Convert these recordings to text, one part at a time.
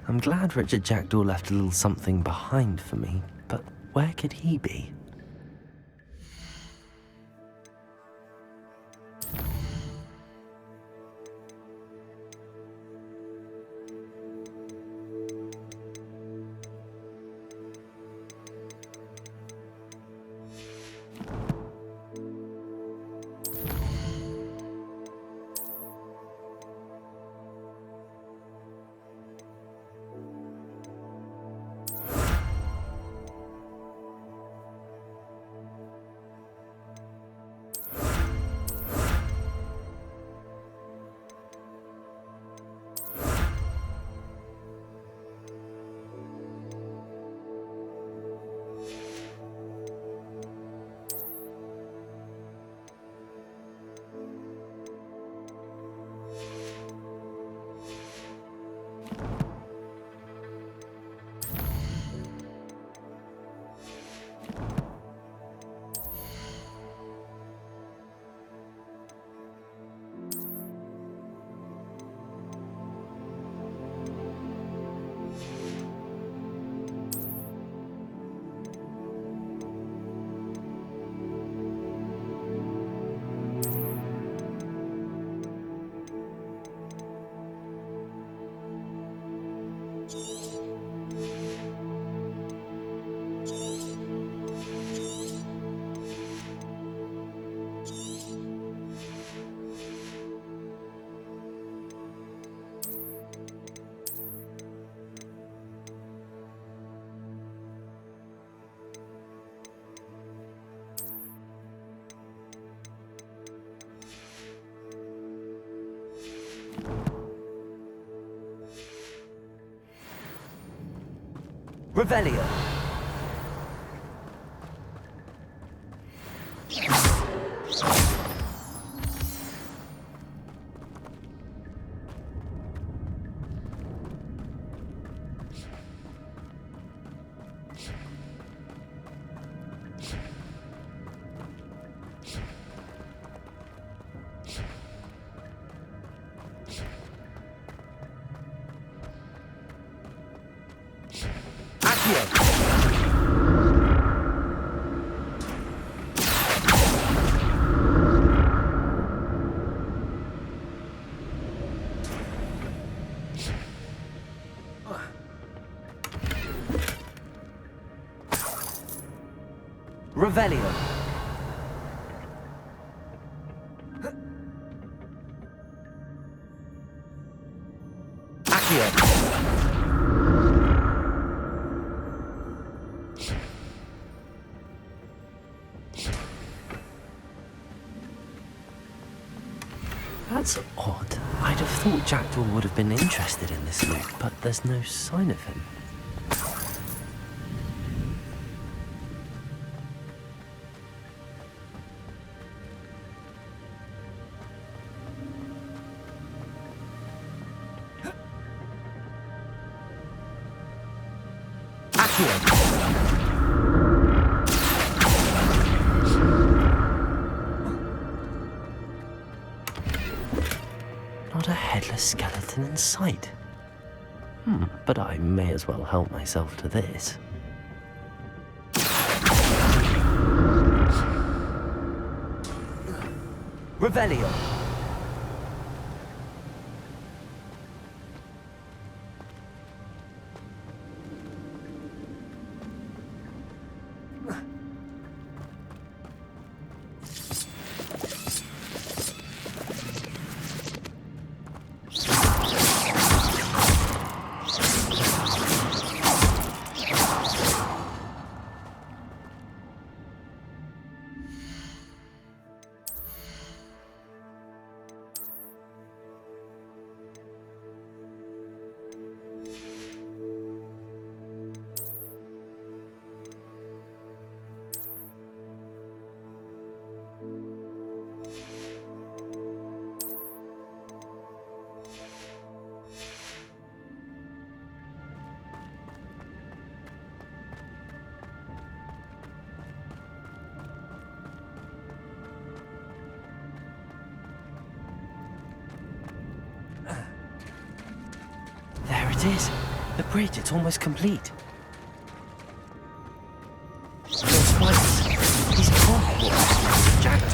I'm glad Richard Jackdaw left a little something behind for me, but where could he be? Revelio. Revelio. Accio. That's odd. I'd have thought Jackdaw would have been interested in this loot, but there's no sign of him. Not a headless skeleton in sight. But I may as well help myself to this. Revelio. it is. The bridge, it's almost complete. Those spiders. He's gone. Jacked.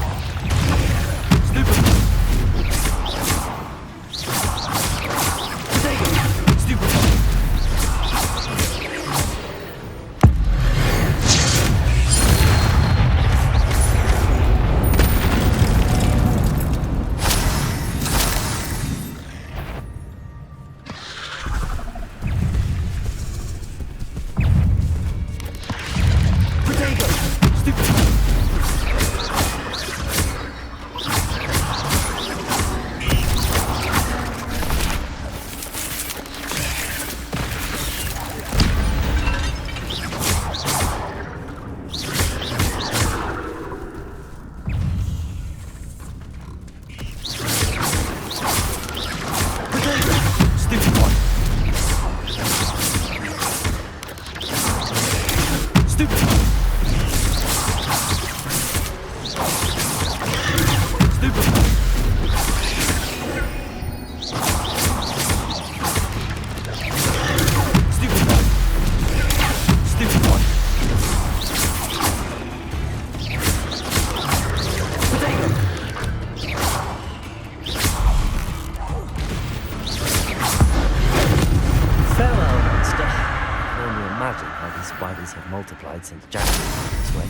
Spiders have multiplied since Jack went this way.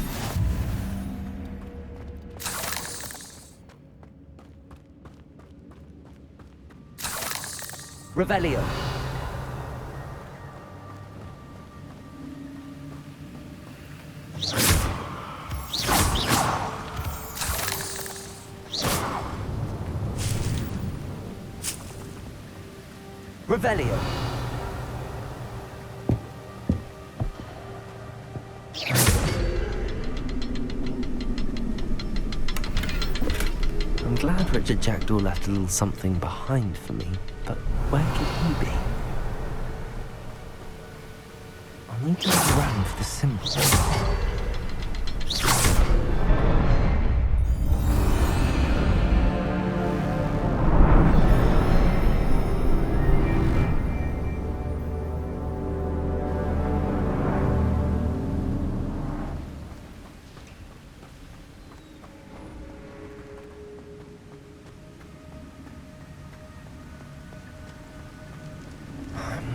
Revelio. Revelio. I'm glad Richard Jackdaw left a little something behind for me, but where could he be? I'll need to look around for the symbol.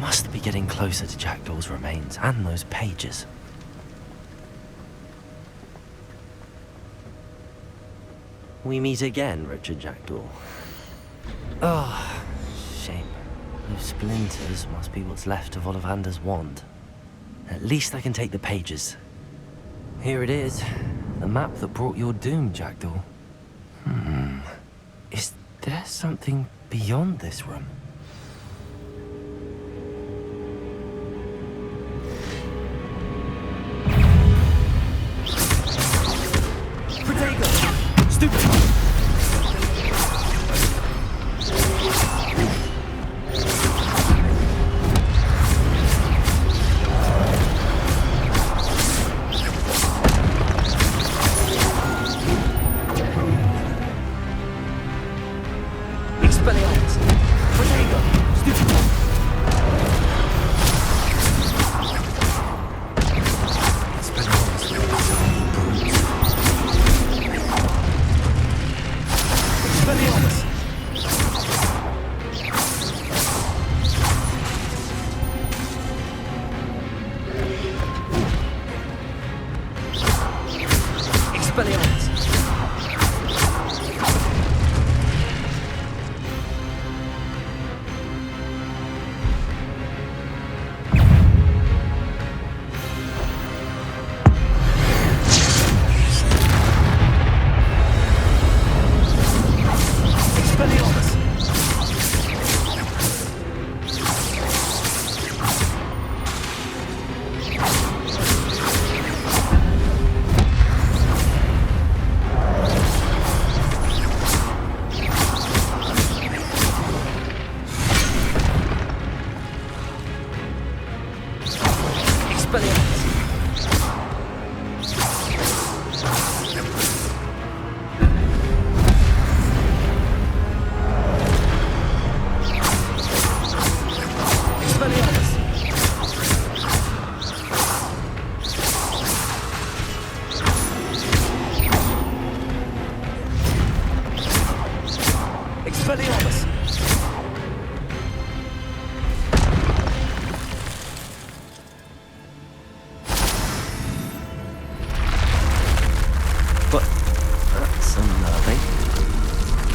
Must be getting closer to Jackdaw's remains and those pages. We meet again, Richard Jackdaw. Oh, shame. Those splinters must be what's left of Ollivander's wand. At least I can take the pages. Here it is. The map that brought your doom, Jackdaw. Is there something beyond this room?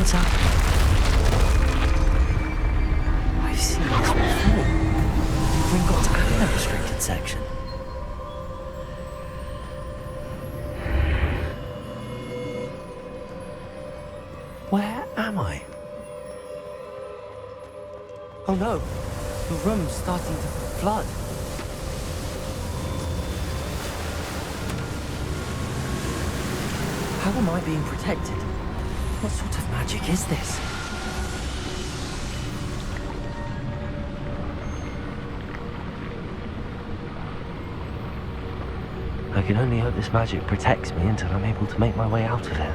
What's happening? I've seen this before. Gringotts and the restricted section. Where am I? Oh no, the room's starting to flood. How am I being protected? What sort of magic is this? I can only hope this magic protects me until I'm able to make my way out of here.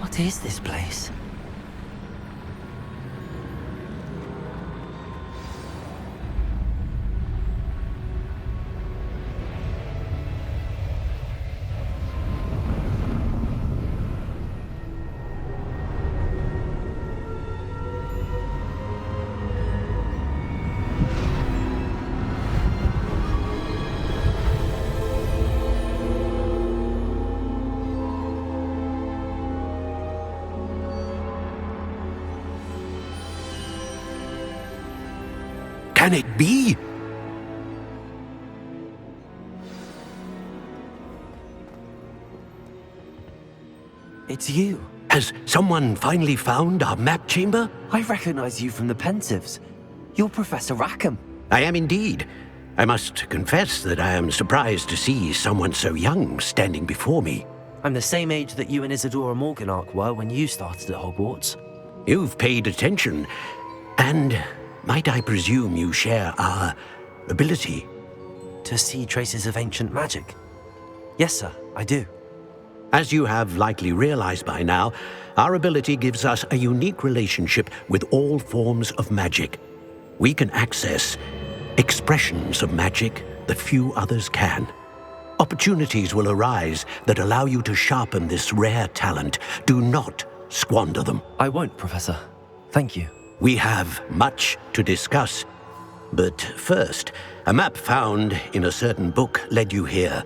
What is this place? Can it be? It's you. Has someone finally found our map chamber? I recognize you from the Pensives. You're Professor Rackham. I am indeed. I must confess that I am surprised to see someone so young standing before me. I'm the same age that you and Isadora Morganach were when you started at Hogwarts. You've paid attention, and might I presume you share our ability? To see traces of ancient magic? Yes, sir, I do. As you have likely realized by now, our ability gives us a unique relationship with all forms of magic. We can access expressions of magic that few others can. Opportunities will arise that allow you to sharpen this rare talent. Do not squander them. I won't, Professor. Thank you. We have much to discuss. But first, a map found in a certain book led you here.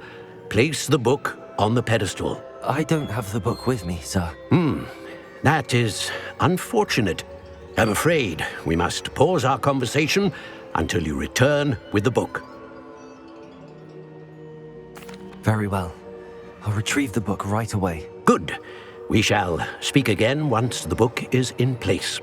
Place the book on the pedestal. I don't have the book with me, sir. That is unfortunate. I'm afraid we must pause our conversation until you return with the book. Very well. I'll retrieve the book right away. Good. We shall speak again once the book is in place.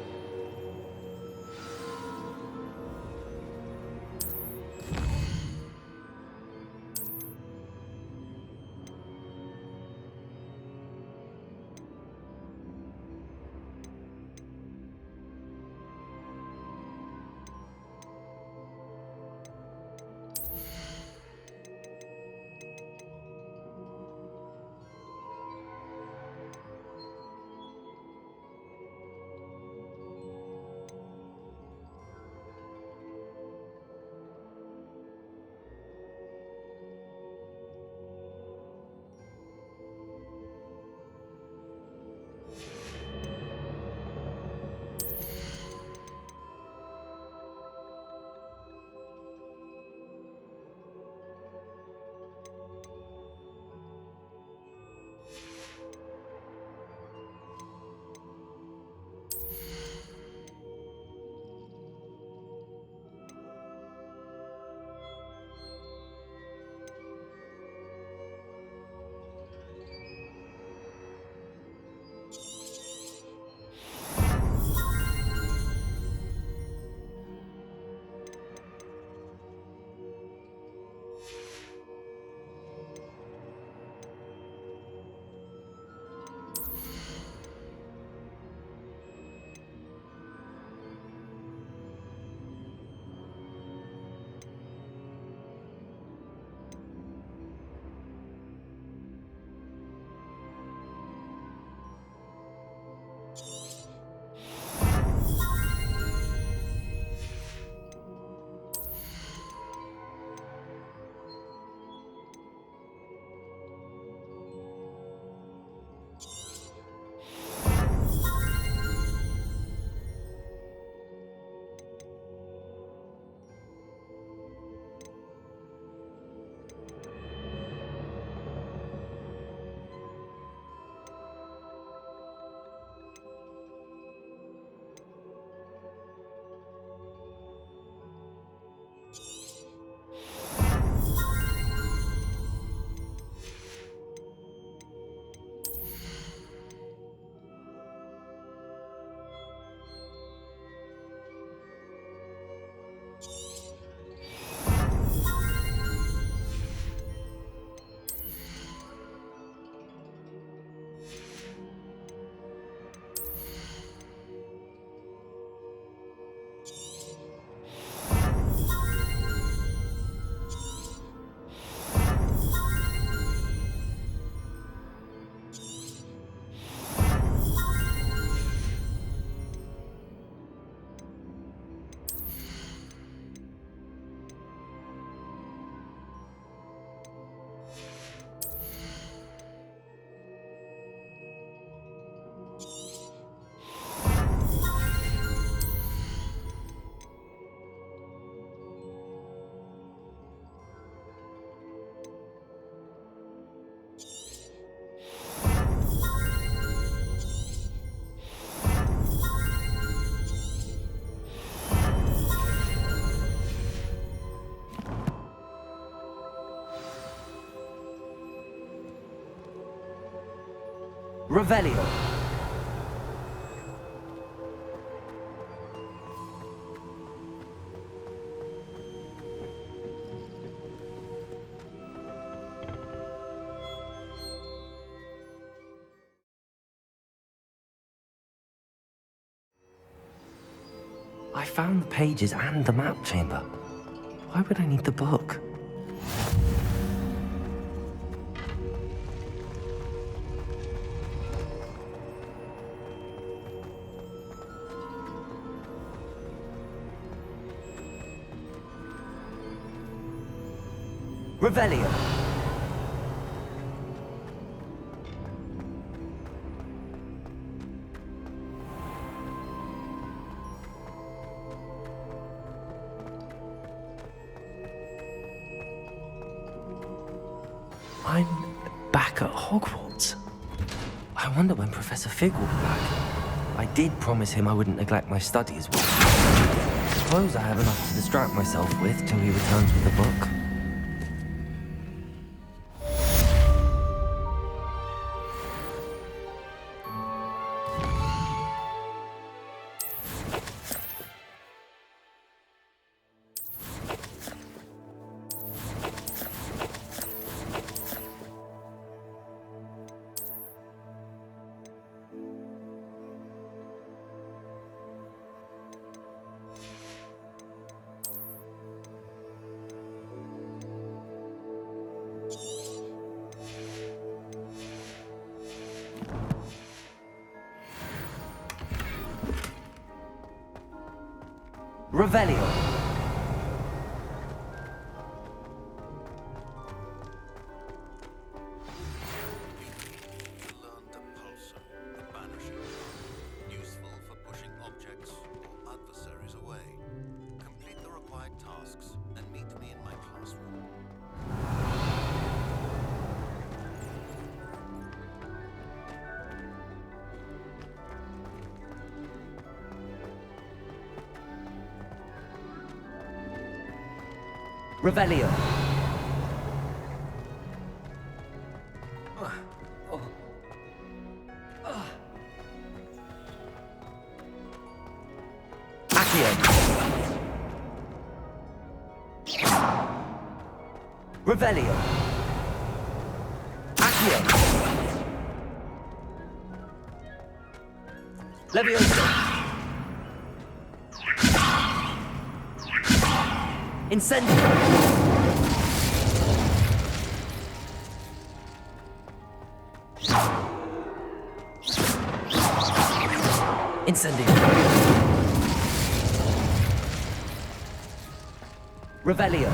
Revelio. I found the pages and the map chamber. Why would I need the book? Revelio. I'm back at Hogwarts. I wonder when Professor Fig will be back. I did promise him I wouldn't neglect my studies. Suppose I have enough to distract myself with till he returns with the book. Revelio. Learn the pulsar, the banishing, useful for pushing objects or adversaries away. Complete the required tasks and meet me in my classroom. Revelio. Accio. Revelio. Accio. Levioso. Incendio. Incendio. Revelio.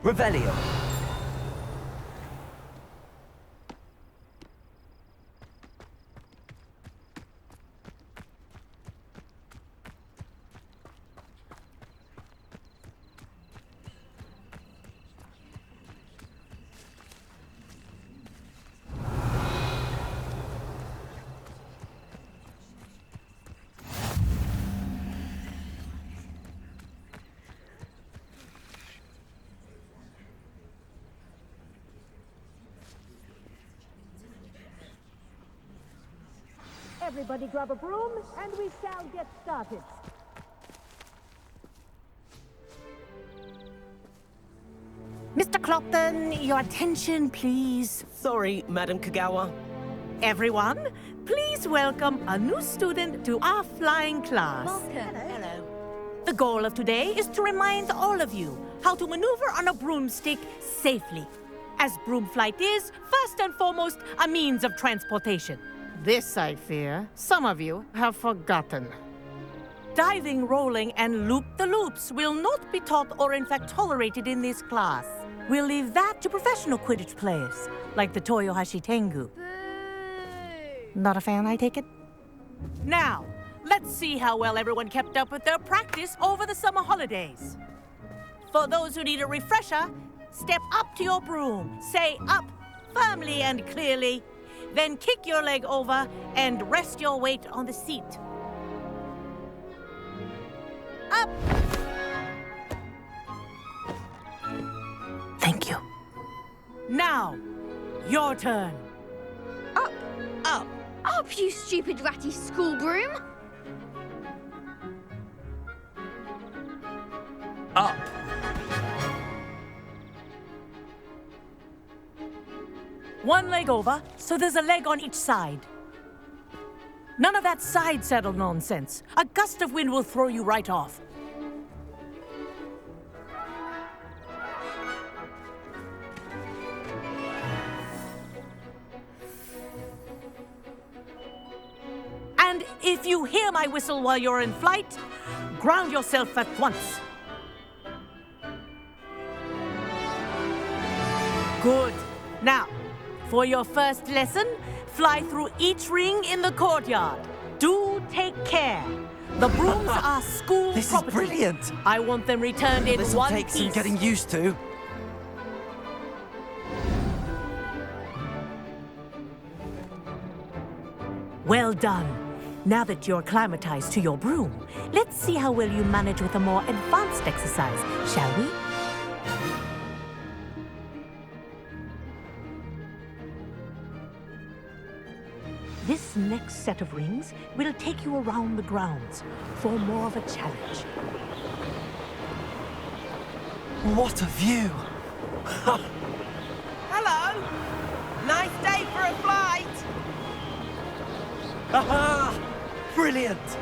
Revelio. Everybody grab a broom, and we shall get started. Mr. Clopton, your attention, please. Sorry, Madam Kagawa. Everyone, please Please welcome a new student to our flying class. Hello. The goal of today is to remind all of you how to maneuver on a broomstick safely, as broom flight is, first and foremost, a means of transportation. This, I fear, some of you have forgotten. Diving, rolling, and loop-the-loops will not be taught or in fact tolerated in this class. We'll leave that to professional Quidditch players, like the Toyohashi Tengu. Not a fan, I take it? Now, let's see how well everyone kept up with their practice over the summer holidays. For those who need a refresher, step up to your broom, say up firmly and clearly, then kick your leg over and rest your weight on the seat. Up! Thank you. Now, your turn. Up! Up, you stupid ratty school broom! Up! One leg over, so there's a leg on each side. None of that side saddle nonsense. A gust of wind will throw you right off. And if you hear my whistle while you're in flight, ground yourself at once. Good. Now, for your first lesson, fly through each ring in the courtyard. Do take care. The brooms are school This property. is brilliant. I want them returned in This'll one take piece. some getting used to. Well done. Now that you're acclimatized to your broom, let's see how well you manage with a more advanced exercise, shall we? This next set of rings will take you around the grounds for more of a challenge. What a view! Hello! Nice day for a flight! Aha! Brilliant!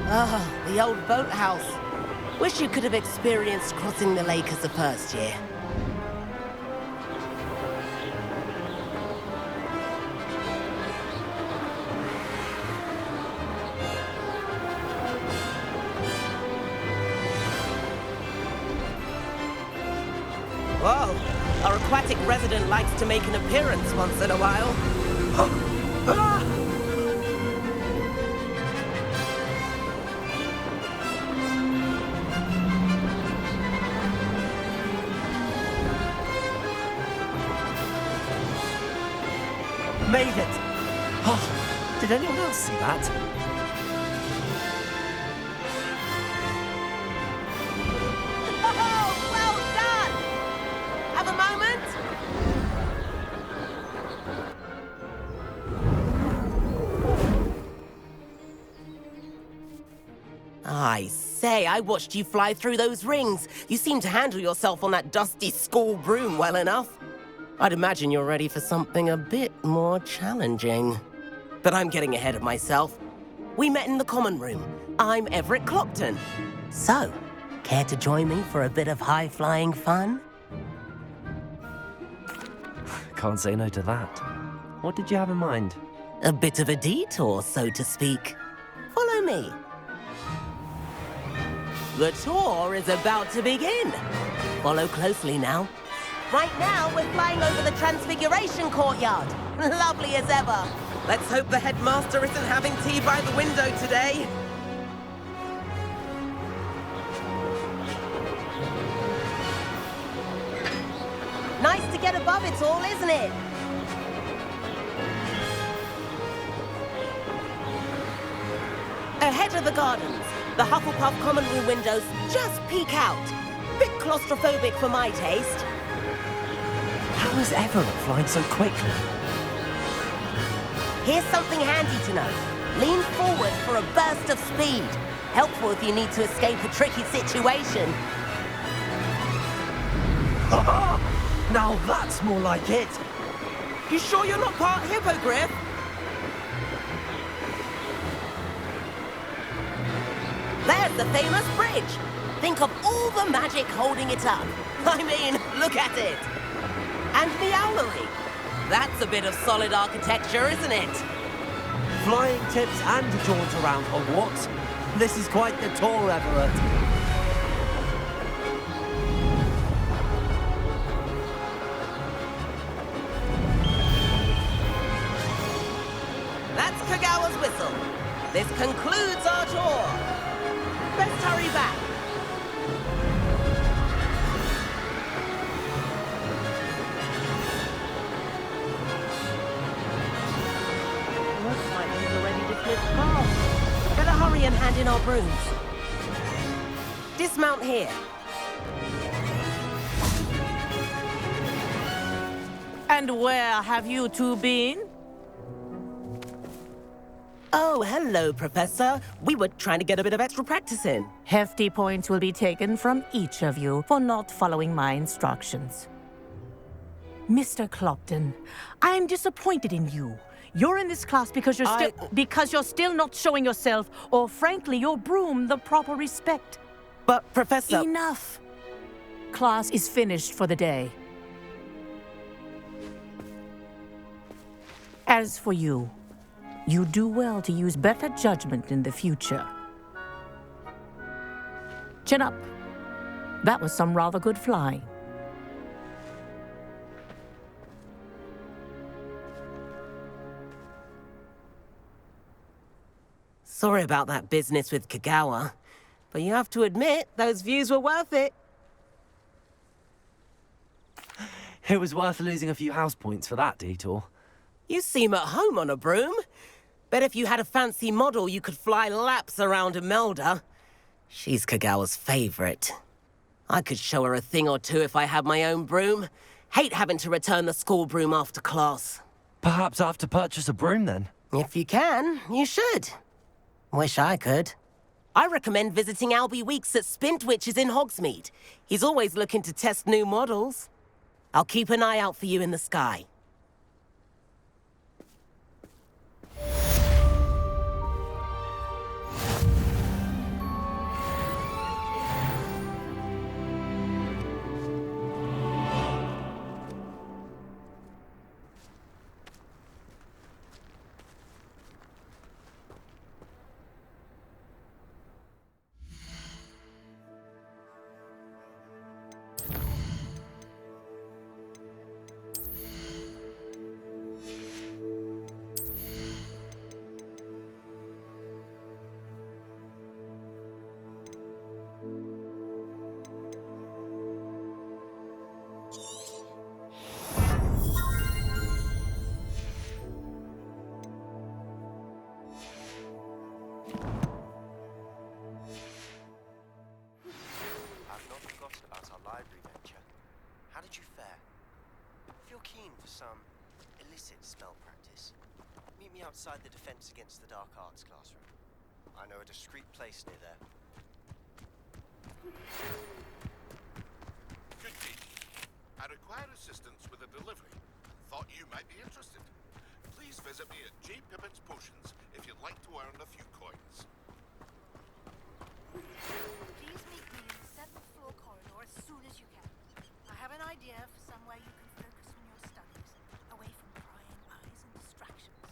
Ah, the old boathouse. Wish you could have experienced crossing the lake as a first year. Whoa, our aquatic resident likes to make an appearance once in a while. Made it! Oh, did anyone else see that? Oh, well done! Have a moment? I say, I watched you fly through those rings. You seem to handle yourself on that dusty school broom well enough. I'd imagine you're ready for something a bit more challenging. But I'm getting ahead of myself. We met in the common room. I'm Everett Clopton. So, care to join me for a bit of high-flying fun? Can't say no to that. What did you have in mind? A bit of a detour, so to speak. Follow me. The tour is about to begin. Follow closely now. Right now, we're flying over the Transfiguration Courtyard. Lovely as ever. Let's hope the headmaster isn't having tea by the window today. Nice to get above it all, isn't it? Ahead of the gardens, the Hufflepuff common room windows just peek out. Bit claustrophobic for my taste. How is Everett flying so quickly? Here's something handy to know. Lean forward for a burst of speed. Helpful if you need to escape a tricky situation. Now that's more like it. You sure you're not part hippogriff? There's the famous bridge. Think of all the magic holding it up. I mean, look at it. And the owlery. That's a bit of solid architecture, isn't it? Flying tips and a jaunt around Hogwarts. This is quite the tour, Everett. That's Kagawa's whistle. This concludes our tour. Best hurry back. Looks like he's already dismissed class. Better hurry and hand in our brooms. Dismount here. And where have you two been? Oh, hello, Professor. We were trying to get a bit of extra practice in. Hefty points will be taken from each of you for not following my instructions. Mr. Clopton, I'm disappointed in you. You're in this class because you're still not showing yourself, or frankly, your broom the proper respect. But, Professor... Enough. Class is finished for the day. As for you, you do well to use better judgment in the future. Chin up. That was some rather good flying. Sorry about that business with Kagawa, but you have to admit, those views were worth it. It was worth losing a few house points for that detour. You seem at home on a broom. Bet if you had a fancy model, you could fly laps around Imelda. She's Kagawa's favorite. I could show her a thing or two if I had my own broom. Hate having to return the school broom after class. Perhaps I have to purchase a broom then. If you can, you should. Wish I could. I recommend visiting Albie Weeks at Spintwitches in Hogsmeade. He's always looking to test new models. I'll keep an eye out for you in the sky. How did you fare? If you're keen for some illicit spell practice, meet me outside the Defense Against the Dark Arts classroom. I know a discreet place near there. Good day. I require assistance with a delivery. Thought you might be interested. Please visit me at J. Pippin's Potions if you'd like to earn a few coins. Please meet me in the 7th floor corridor as soon as you can. I have an idea for somewhere you can focus on your studies, away from prying eyes and distractions.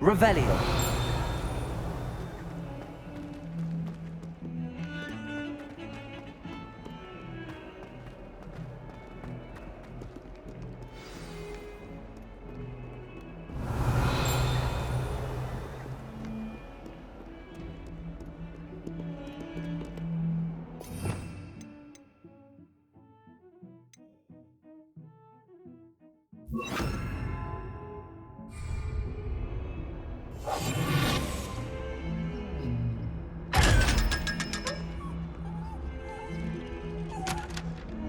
Revelio.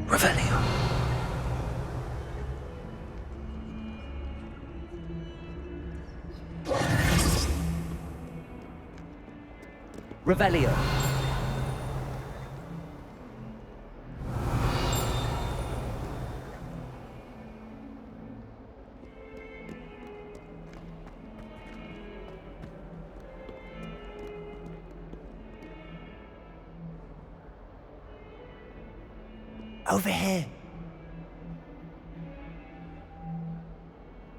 Revelio. Revelio. Over here.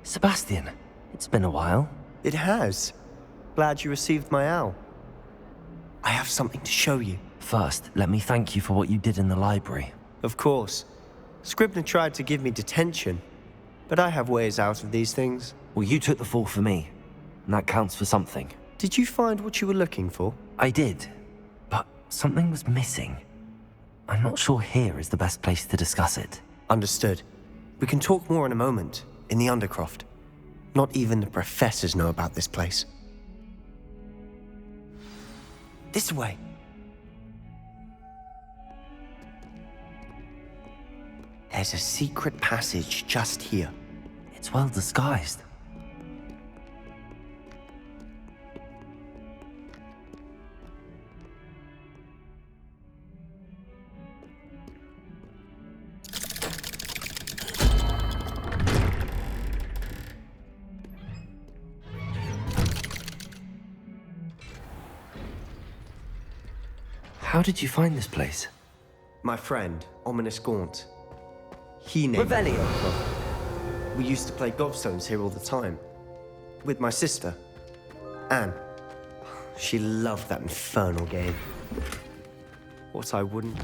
Sebastian, it's been a while. It has. Glad you received my owl. I have something to show you. First, let me thank you for what you did in the library. Of course. Scribner tried to give me detention, but I have ways out of these things. Well, you took the fall for me, and that counts for something. Did you find what you were looking for? I did, but something was missing. I'm not sure here is the best place to discuss it. Understood. We can talk more in a moment, in the Undercroft. Not even the professors know about this place. This way. There's a secret passage just here. It's well disguised. How did you find this place? My friend, Ominous Gaunt. He named Revelio. it. We used to play gobstones here all the time. With my sister, Anne. She loved that infernal game. What I wouldn't...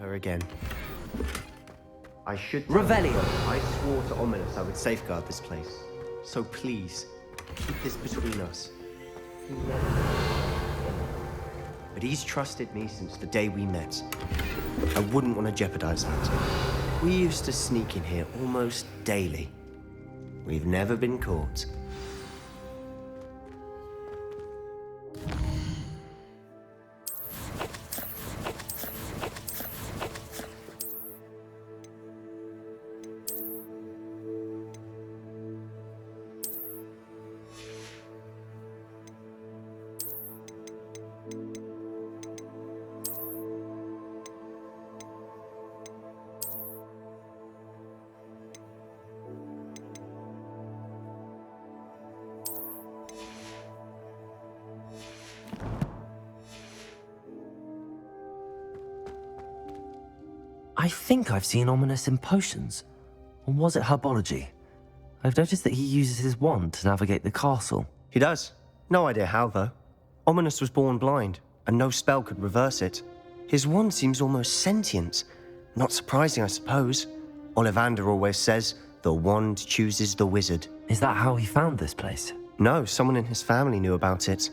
her again. I should tell Revelio. you, I swore to Ominous I would safeguard this place. So please, keep this between us. But he's trusted me since the day we met. I wouldn't want to jeopardize that. We used to sneak in here almost daily. We've never been caught. I think I've seen Ominous in potions. Or was it herbology? I've noticed that he uses his wand to navigate the castle. He does. No idea how, though. Ominous was born blind, and no spell could reverse it. His wand seems almost sentient. Not surprising, I suppose. Ollivander always says, the wand chooses the wizard. Is that how he found this place? No, someone in his family knew about it.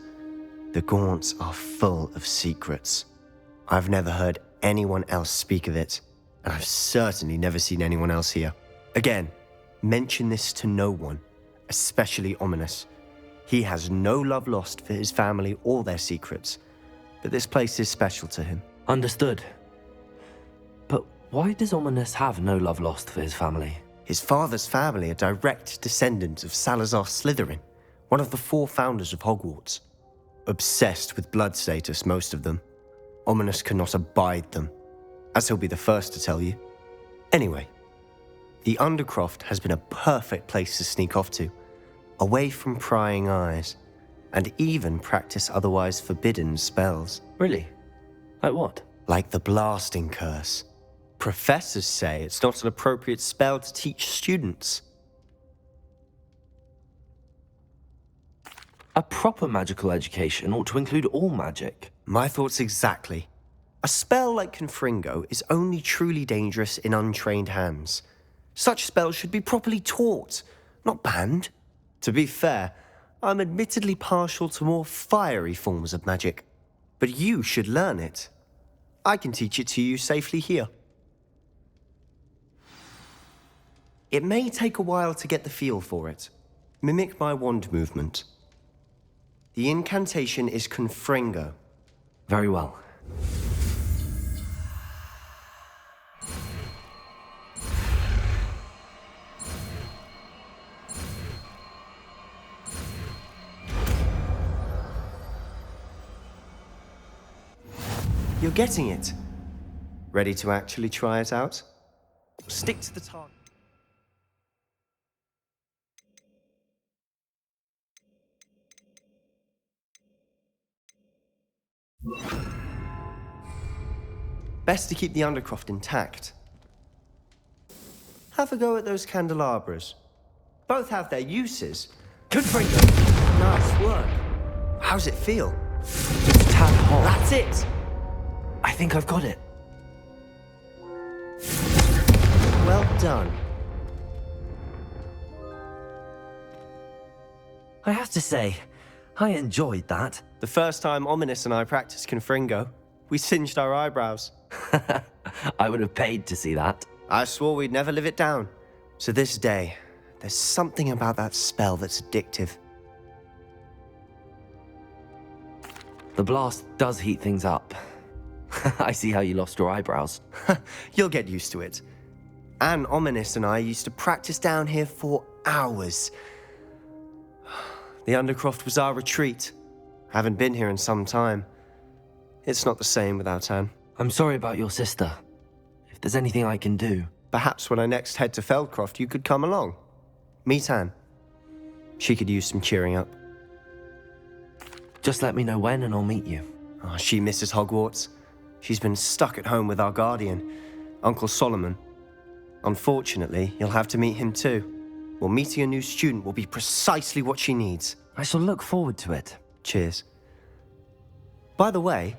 The Gaunts are full of secrets. I've never heard anyone else speak of it, and I've certainly never seen anyone else here. Again, mention this to no one, especially Ominous. He has no love lost for his family or their secrets, but this place is special to him. Understood. But why does Ominous have no love lost for his family? His father's family are direct descendants of Salazar Slytherin, one of the 4 founders of Hogwarts. Obsessed with blood status, most of them. Ominous cannot abide them, as he'll be the first to tell you. Anyway, the Undercroft has been a perfect place to sneak off to, away from prying eyes, and even practice otherwise forbidden spells. Really? Like what? Like the blasting curse. Professors say it's not an appropriate spell to teach students. A proper magical education ought to include all magic. My thoughts exactly. A spell like Confringo is only truly dangerous in untrained hands. Such spells should be properly taught, not banned. To be fair, I'm admittedly partial to more fiery forms of magic, but you should learn it. I can teach it to you safely here. It may take a while to get the feel for it. Mimic my wand movement. The incantation is Confringo. Very well. You're getting it. Ready to actually try it out? Stick to the target. Best to keep the Undercroft intact. Have a go at those candelabras. Both have their uses. Confringo. Nice work. How's it feel? It's a tad hot. That's it. I think I've got it. Well done. I have to say, I enjoyed that. The first time Ominous and I practiced Confringo, we singed our eyebrows. I would have paid to see that. I swore we'd never live it down. To this day, there's something about that spell that's addictive. The blast does heat things up. I see how you lost your eyebrows. You'll get used to it. Anne, Ominous and I used to practice down here for hours. The Undercroft was our retreat. Haven't been here in some time. It's not the same without Anne. I'm sorry about your sister. If there's anything I can do... Perhaps when I next head to Feldcroft, you could come along. Meet Anne. She could use some cheering up. Just let me know when and I'll meet you. Oh, she misses Hogwarts. She's been stuck at home with our guardian, Uncle Solomon. Unfortunately, you'll have to meet him too. Well, meeting a new student will be precisely what she needs. I shall look forward to it. Cheers. By the way,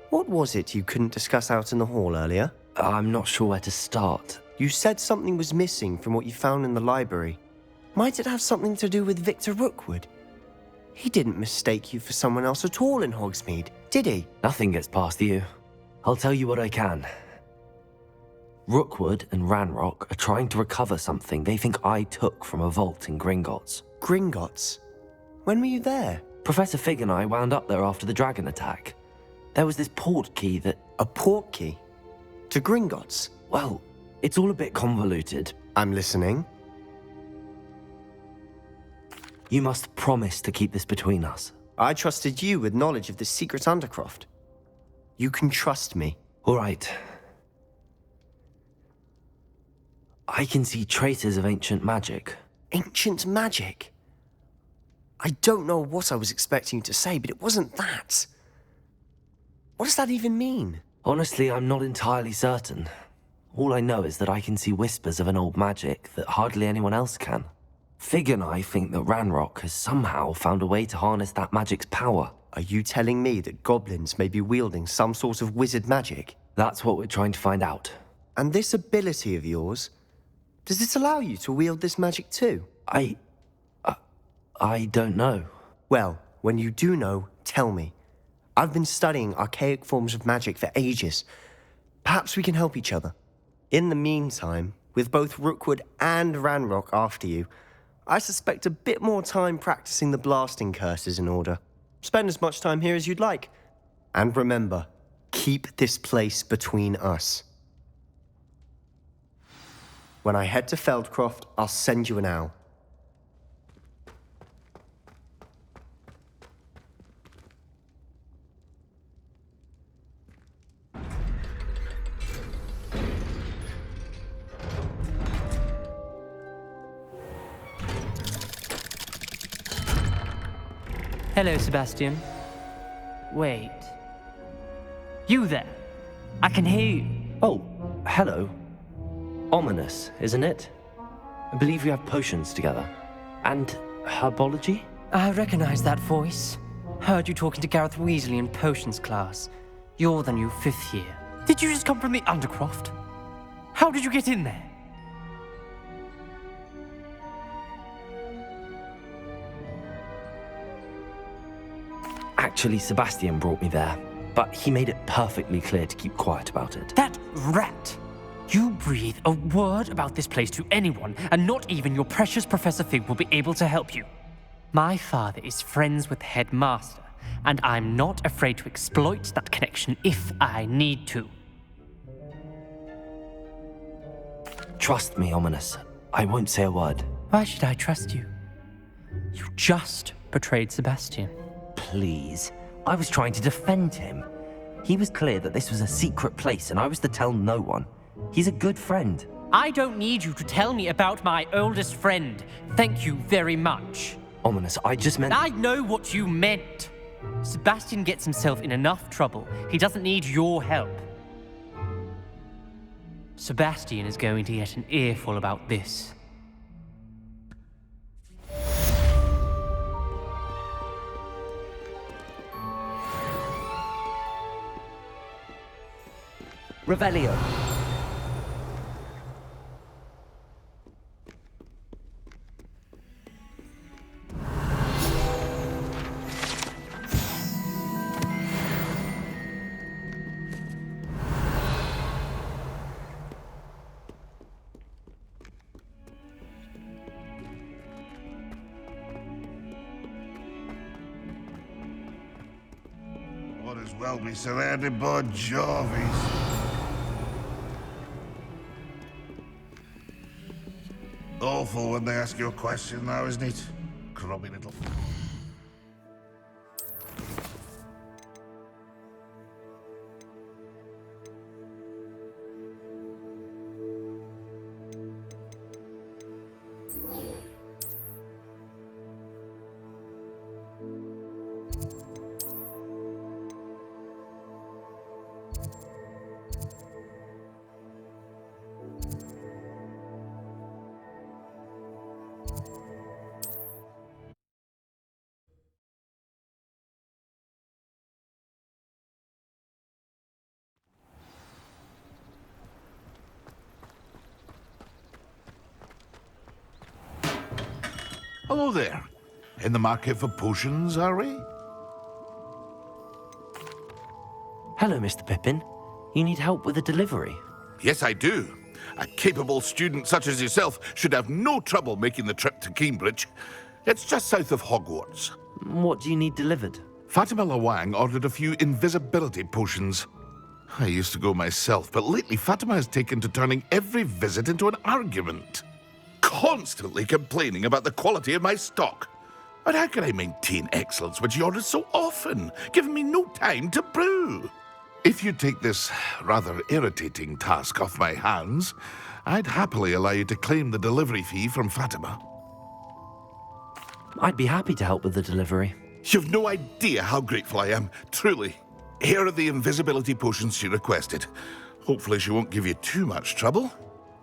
what was it you couldn't discuss out in the hall earlier? I'm not sure where to start. You said something was missing from what you found in the library. Might it have something to do with Victor Rookwood? He didn't mistake you for someone else at all in Hogsmeade, did he? Nothing gets past you. I'll tell you what I can. Rookwood and Ranrock are trying to recover something they think I took from a vault in Gringotts. Gringotts? When were you there? Professor Fig and I wound up there after the dragon attack. There was this port key that... A port key? To Gringotts? Well, it's all a bit convoluted. I'm listening. You must promise to keep this between us. I trusted you with knowledge of the secret Undercroft. You can trust me. All right. I can see traces of ancient magic. Ancient magic? I don't know what I was expecting you to say, but it wasn't that. What does that even mean? Honestly, I'm not entirely certain. All I know is that I can see whispers of an old magic that hardly anyone else can. Fig and I think that Ranrock has somehow found a way to harness that magic's power. Are you telling me that goblins may be wielding some sort of wizard magic? That's what we're trying to find out. And this ability of yours, does it allow you to wield this magic too? I don't know. Well, when you do know, tell me. I've been studying archaic forms of magic for ages. Perhaps we can help each other. In the meantime, with both Rookwood and Ranrock after you, I suspect a bit more time practicing the blasting curse is in order. Spend as much time here as you'd like. And remember, keep this place between us. When I head to Feldcroft, I'll send you an owl. Hello, Sebastian. Wait. You there? I can hear you. Oh, hello. Ominous, isn't it? I believe we have potions together. And herbology? I recognize that voice. Heard you talking to Gareth Weasley in potions class. You're the new 5th year. Did you just come from the Undercroft? How did you get in there? Actually, Sebastian brought me there, but he made it perfectly clear to keep quiet about it. That rat! You breathe a word about this place to anyone, and not even your precious Professor Fig will be able to help you. My father is friends with the headmaster, and I'm not afraid to exploit that connection if I need to. Trust me, Ominous. I won't say a word. Why should I trust you? You just betrayed Sebastian. Please. I was trying to defend him. He was clear that this was a secret place, and I was to tell no one. He's a good friend. I don't need you to tell me about my oldest friend. Thank you very much. Ominous, I just meant... I know what you meant. Sebastian gets himself in enough trouble. He doesn't need your help. Sebastian is going to get an earful about this. Revelio. Might as well be surrounded by Jarvies. Awful when they ask you a question, though, isn't it? Grubby little... Hello there. In the market for potions, are we? Hello, Mr. Pippin. You need help with a delivery? Yes, I do. A capable student such as yourself should have no trouble making the trip to Cambridge. It's just south of Hogwarts. What do you need delivered? Fatima Lawang ordered a few invisibility potions. I used to go myself, but lately Fatima has taken to turning every visit into an argument. Constantly complaining about the quality of my stock. But how can I maintain excellence when she orders so often, giving me no time to brew? If you take this rather irritating task off my hands, I'd happily allow you to claim the delivery fee from Fatima. I'd be happy to help with the delivery. You've no idea how grateful I am, truly. Here are the invisibility potions she requested. Hopefully she won't give you too much trouble.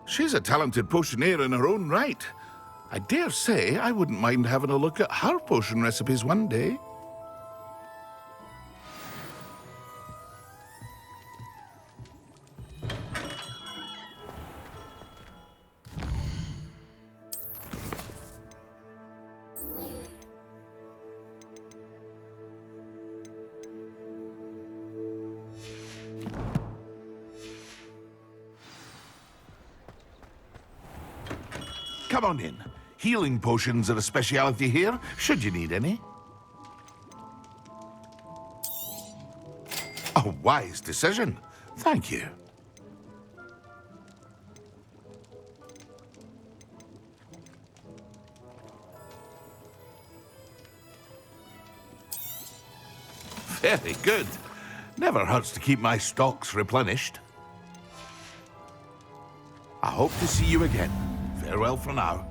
She's a talented potioneer in her own right. I dare say I wouldn't mind having a look at her potion recipes one day. Come on in. Healing potions are a speciality here, should you need any. A wise decision. Thank you. Very good. Never hurts to keep my stocks replenished. I hope to see you again. Farewell for now.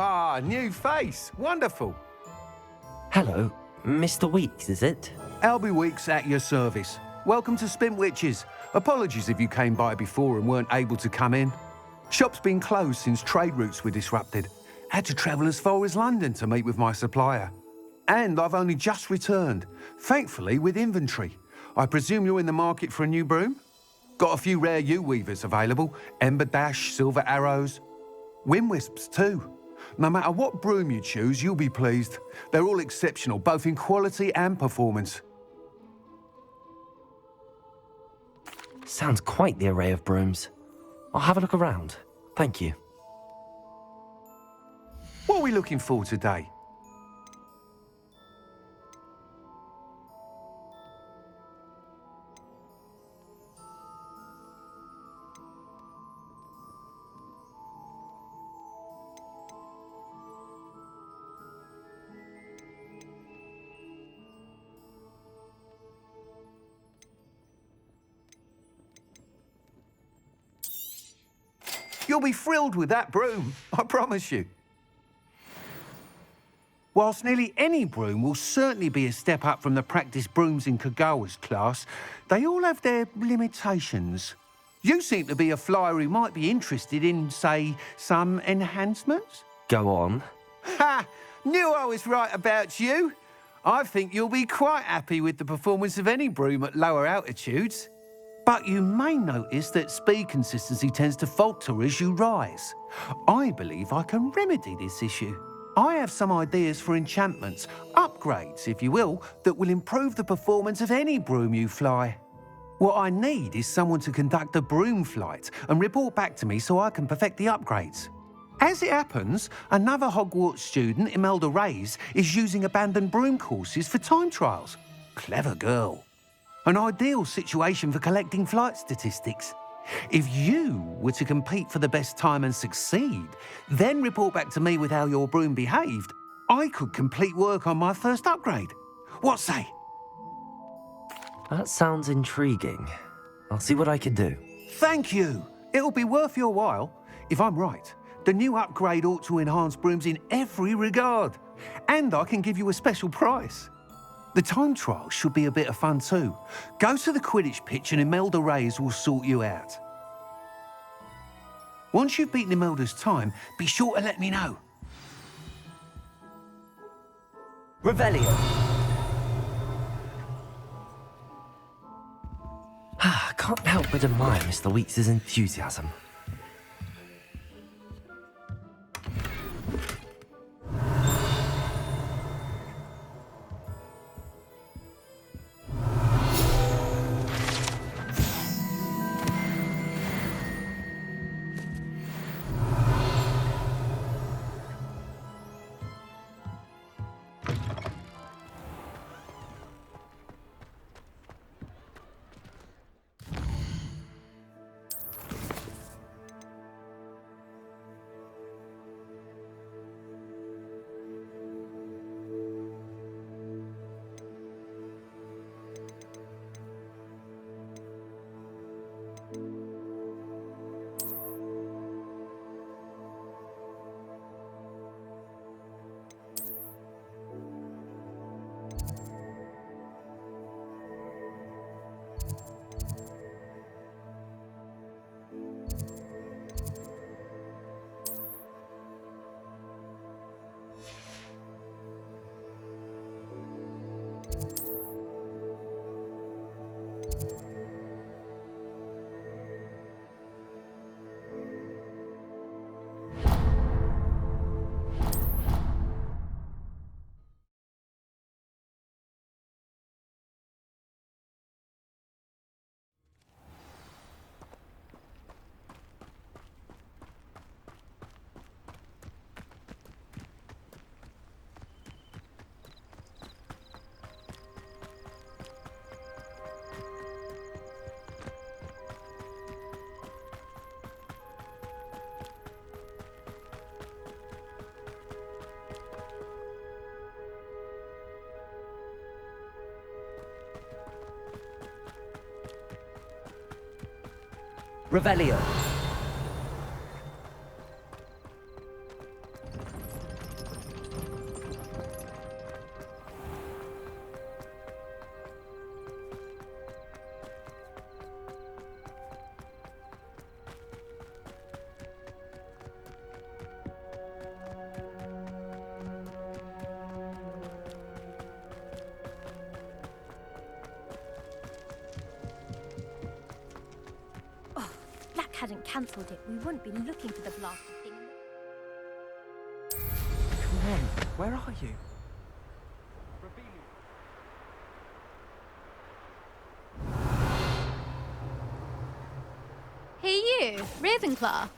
Ah, new face. Wonderful. Hello, Mr. Weeks, is it? Albie Weeks at your service. Welcome to Spintwitches. Apologies if you came by before and weren't able to come in. Shop's been closed since trade routes were disrupted. Had to travel as far as London to meet with my supplier. And I've only just returned, thankfully with inventory. I presume you're in the market for a new broom? Got a few rare U-weavers available. Ember Dash, Silver Arrows. Wind Wisps too. No matter what broom you choose, you'll be pleased. They're all exceptional, both in quality and performance. Sounds quite the array of brooms. I'll have a look around. Thank you. What are we looking for today? You'll be thrilled with that broom, I promise you. Whilst nearly any broom will certainly be a step up from the practice brooms in Kagawa's class, they all have their limitations. You seem to be a flyer who might be interested in, say, some enhancements? Go on. Ha! Knew I was right about you. I think you'll be quite happy with the performance of any broom at lower altitudes. But you may notice that speed consistency tends to falter as you rise. I believe I can remedy this issue. I have some ideas for enchantments, upgrades, if you will, that will improve the performance of any broom you fly. What I need is someone to conduct a broom flight and report back to me so I can perfect the upgrades. As it happens, another Hogwarts student, Imelda Reyes, is using abandoned broom courses for time trials. Clever girl. An ideal situation for collecting flight statistics. If you were to compete for the best time and succeed, then report back to me with how your broom behaved, I could complete work on my first upgrade. What say? That sounds intriguing. I'll see what I can do. Thank you. It'll be worth your while. If I'm right, the new upgrade ought to enhance brooms in every regard. And I can give you a special price. The time trial should be a bit of fun too. Go to the Quidditch pitch and Imelda Reyes will sort you out. Once you've beaten Imelda's time, be sure to let me know. Revelio. Can't help but admire Mr. Weeks' enthusiasm. Revelio. hadn't cancelled it, we wouldn't be looking for the blasted thing. Come on, where are you? Hey you, Ravenclaw.